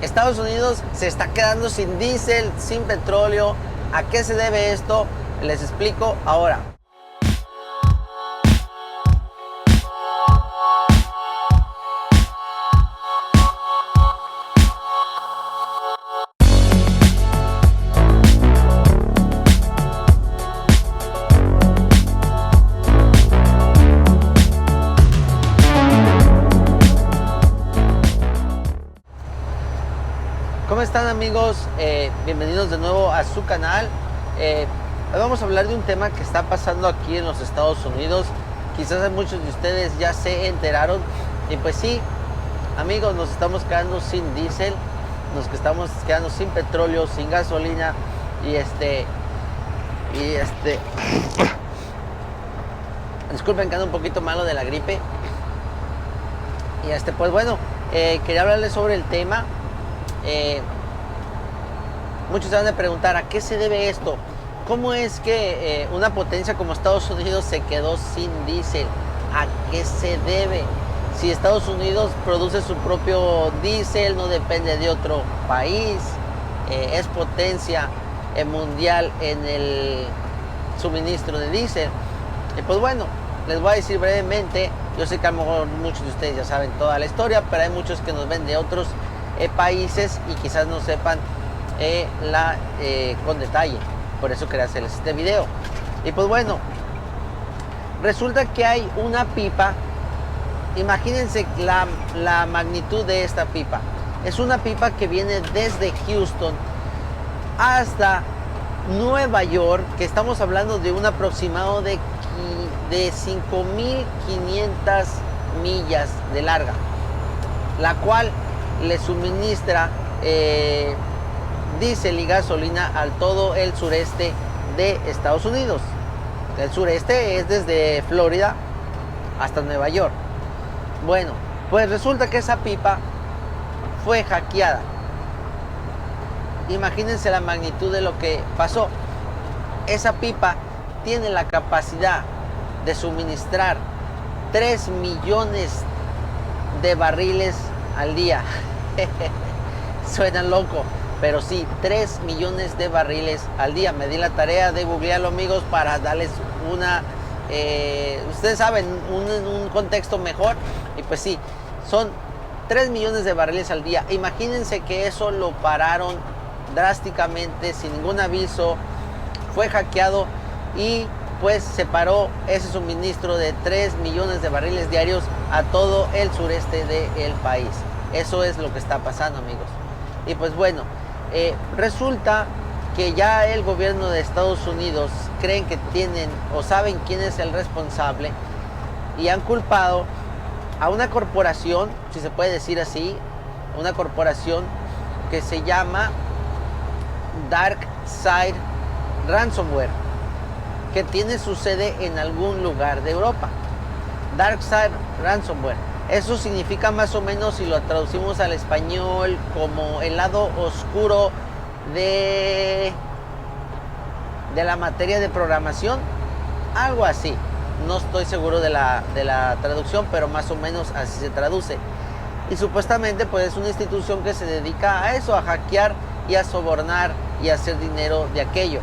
Estados Unidos se está quedando sin diésel, sin petróleo. ¿A qué se debe esto? Les explico ahora. ¿Cómo están, amigos? Bienvenidos de nuevo a su canal. Hoy vamos a hablar de un tema que está pasando aquí en los Estados Unidos. Quizás muchos de ustedes ya se enteraron. Y pues sí, amigos, nos estamos quedando sin diésel, nos estamos quedando sin petróleo, sin gasolina. Disculpen que ando un poquito malo de la gripe. Pues bueno, quería hablarles sobre el tema. Muchos se van a preguntar ¿a qué se debe esto? ¿Cómo es que una potencia como Estados Unidos se quedó sin diésel? ¿A qué se debe? Si Estados Unidos produce su propio diésel, no depende de otro país, es potencia mundial en el suministro de diésel. Y pues bueno, les voy a decir brevemente. Yo sé que a lo mejor muchos de ustedes ya saben toda la historia, pero hay muchos que nos ven de otros países y quizás no sepan con detalle. Por eso quería hacerles este video. Y pues bueno, resulta que hay una pipa. Imagínense la magnitud de esta pipa. Es una pipa que viene desde Houston hasta Nueva York, que estamos hablando de un aproximado de 5.500 millas de larga, la cual le suministra diésel y gasolina al todo el sureste de Estados Unidos. El sureste es desde Florida hasta Nueva York. Bueno, pues resulta que esa pipa fue hackeada. Imagínense la magnitud de lo que pasó. Esa pipa tiene la capacidad de suministrar 3 millones de barriles al día. Suena loco, pero sí, 3 millones de barriles al día. Me di la tarea de googlearlo, amigos, para darles ustedes saben, un contexto mejor. Y pues sí, son 3 millones de barriles al día. Imagínense que eso lo pararon drásticamente, sin ningún aviso. Fue hackeado y pues se paró ese suministro de 3 millones de barriles diarios a todo el sureste del país. Eso es lo que está pasando, amigos. Y pues bueno, resulta que ya el gobierno de Estados Unidos creen que tienen o saben quién es el responsable y han culpado a una corporación, si se puede decir así, una corporación que se llama DarkSide Ransomware, que tiene su sede en algún lugar de Europa. DarkSide Ransomware, eso significa más o menos, si lo traducimos al español, como el lado oscuro de la materia de programación, algo así. No estoy seguro de la traducción, pero más o menos así se traduce. Y supuestamente pues es una institución que se dedica a eso, a hackear y a sobornar y a hacer dinero de aquello.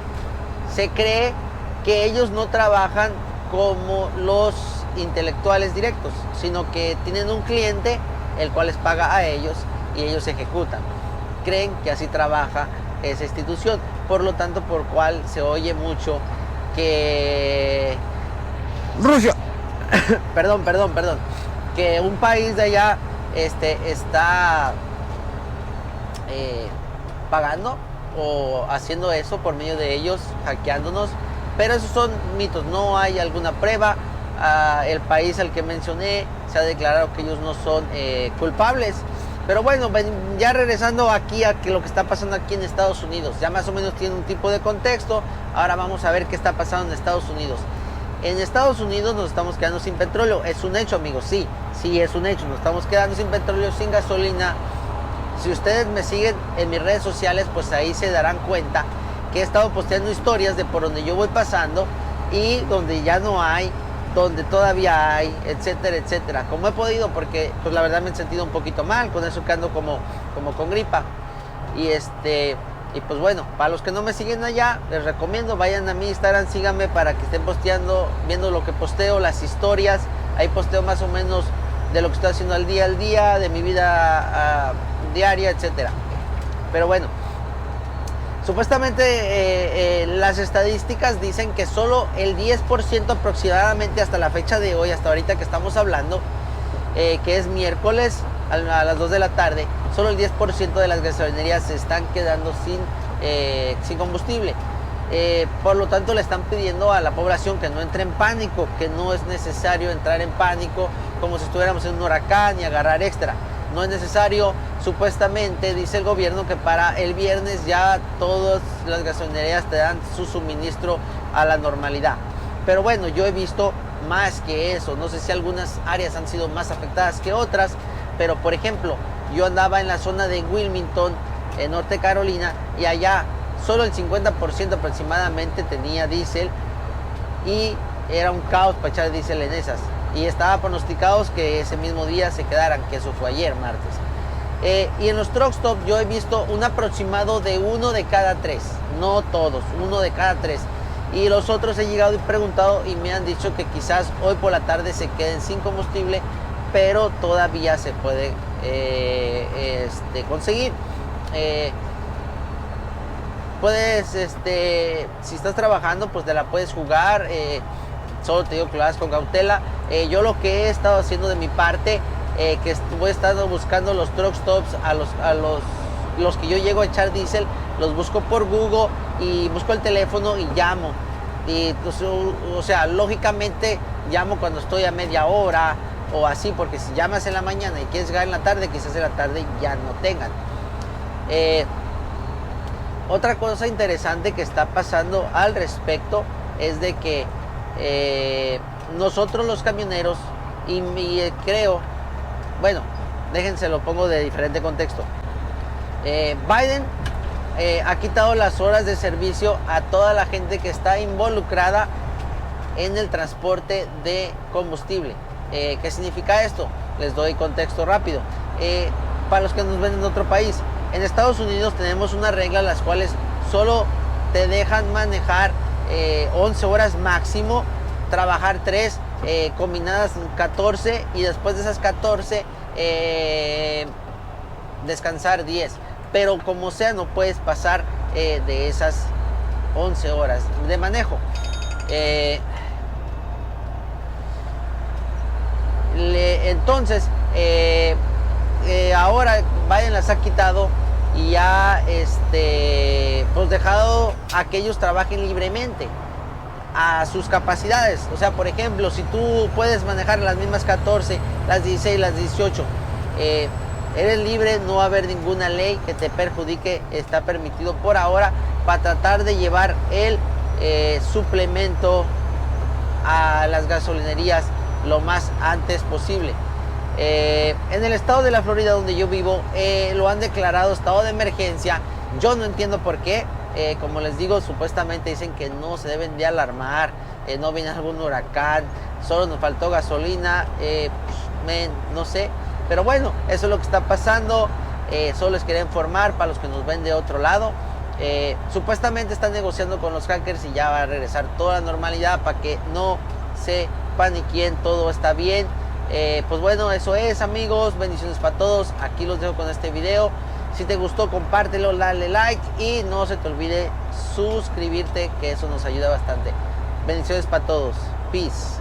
Se cree que ellos no trabajan como los intelectuales directos, sino que tienen un cliente el cual les paga a ellos y ellos ejecutan. Creen que así trabaja esa institución, por lo tanto, por cual se oye mucho que Rusia perdón, que un país de allá está pagando o haciendo eso por medio de ellos, hackeándonos. Pero esos son mitos, no hay alguna prueba. El país al que mencioné se ha declarado que ellos no son culpables. Pero bueno, ya regresando aquí a lo que está pasando aquí en Estados Unidos, ya más o menos tiene un tipo de contexto. Ahora vamos a ver qué está pasando en Estados Unidos. En Estados Unidos nos estamos quedando sin petróleo. Es un hecho, amigos, sí es un hecho. Nos estamos quedando sin petróleo, sin gasolina. Si ustedes me siguen en mis redes sociales, pues ahí se darán cuenta que he estado posteando historias de por donde yo voy pasando y donde ya no hay donde todavía hay, etcétera, etcétera. Como he podido, porque pues la verdad me he sentido un poquito mal, con eso que ando como con gripa. Y pues bueno, para los que no me siguen allá, les recomiendo, vayan a mi Instagram, síganme para que estén posteando, viendo lo que posteo, las historias. Ahí posteo más o menos de lo que estoy haciendo al día, de mi vida diaria, etcétera. Pero bueno, supuestamente las estadísticas dicen que solo el 10% aproximadamente hasta la fecha de hoy, hasta ahorita que estamos hablando, que es miércoles a las 2 de la tarde, solo el 10% de las gasolinerías se están quedando sin combustible. Por lo tanto, le están pidiendo a la población que no entre en pánico, que no es necesario entrar en pánico como si estuviéramos en un huracán y agarrar extra. No es necesario. Supuestamente dice el gobierno que para el viernes ya todas las gasolinerías te dan su suministro a la normalidad. Pero bueno, yo he visto más que eso. No sé si algunas áreas han sido más afectadas que otras, pero por ejemplo, yo andaba en la zona de Wilmington, en Norte Carolina, y allá solo el 50% aproximadamente tenía diésel y era un caos para echar diésel en esas. Y estaba pronosticados que ese mismo día se quedaran, que eso fue ayer, martes. Y en los truck stop yo he visto un aproximado de 1 de cada 3, no todos, 1 de cada 3. Y los otros he llegado y preguntado y me han dicho que quizás hoy por la tarde se queden sin combustible, pero todavía se puede conseguir. Puedes, si estás trabajando, pues te la puedes jugar. Solo te digo que lo hagas con cautela. Yo lo que he estado haciendo de mi parte, que voy estando buscando los truck stops a los que yo llego a echar diésel, los busco por Google y busco el teléfono y llamo. Y pues, o sea, lógicamente llamo cuando estoy a media hora o así, porque si llamas en la mañana y quieres llegar en la tarde, quizás en la tarde ya no tengan. Otra cosa interesante que está pasando al respecto es de que nosotros los camioneros, y creo, bueno, déjense lo pongo de diferente contexto. Biden ha quitado las horas de servicio a toda la gente que está involucrada en el transporte de combustible. ¿Qué significa esto? Les doy contexto rápido. Para los que nos ven en otro país, en Estados Unidos tenemos una regla las cuales solo te dejan manejar 11 horas máximo, trabajar 3, combinadas 14, y después de esas 14 descansar 10. Pero como sea, no puedes pasar de esas 11 horas de manejo. Entonces, ahora Biden las ha quitado y ha pues dejado a que ellos trabajen libremente a sus capacidades. O sea, por ejemplo, si tú puedes manejar las mismas 14, las 16, las 18, eres libre, no va a haber ninguna ley que te perjudique. Está permitido por ahora para tratar de llevar el suplemento a las gasolinerías lo más antes posible. En el estado de la Florida, donde yo vivo, lo han declarado estado de emergencia. Yo no entiendo por qué. Como les digo, supuestamente dicen que no se deben de alarmar, no viene algún huracán, solo nos faltó gasolina, no sé. Pero bueno, eso es lo que está pasando. Solo les quería informar para los que nos ven de otro lado. Supuestamente están negociando con los hackers y ya va a regresar toda la normalidad para que no se paniquen, todo está bien. Pues bueno, eso es, amigos, bendiciones para todos. Aquí los dejo con este video. Si te gustó, compártelo, dale like y no se te olvide suscribirte, que eso nos ayuda bastante. Bendiciones para todos. Peace.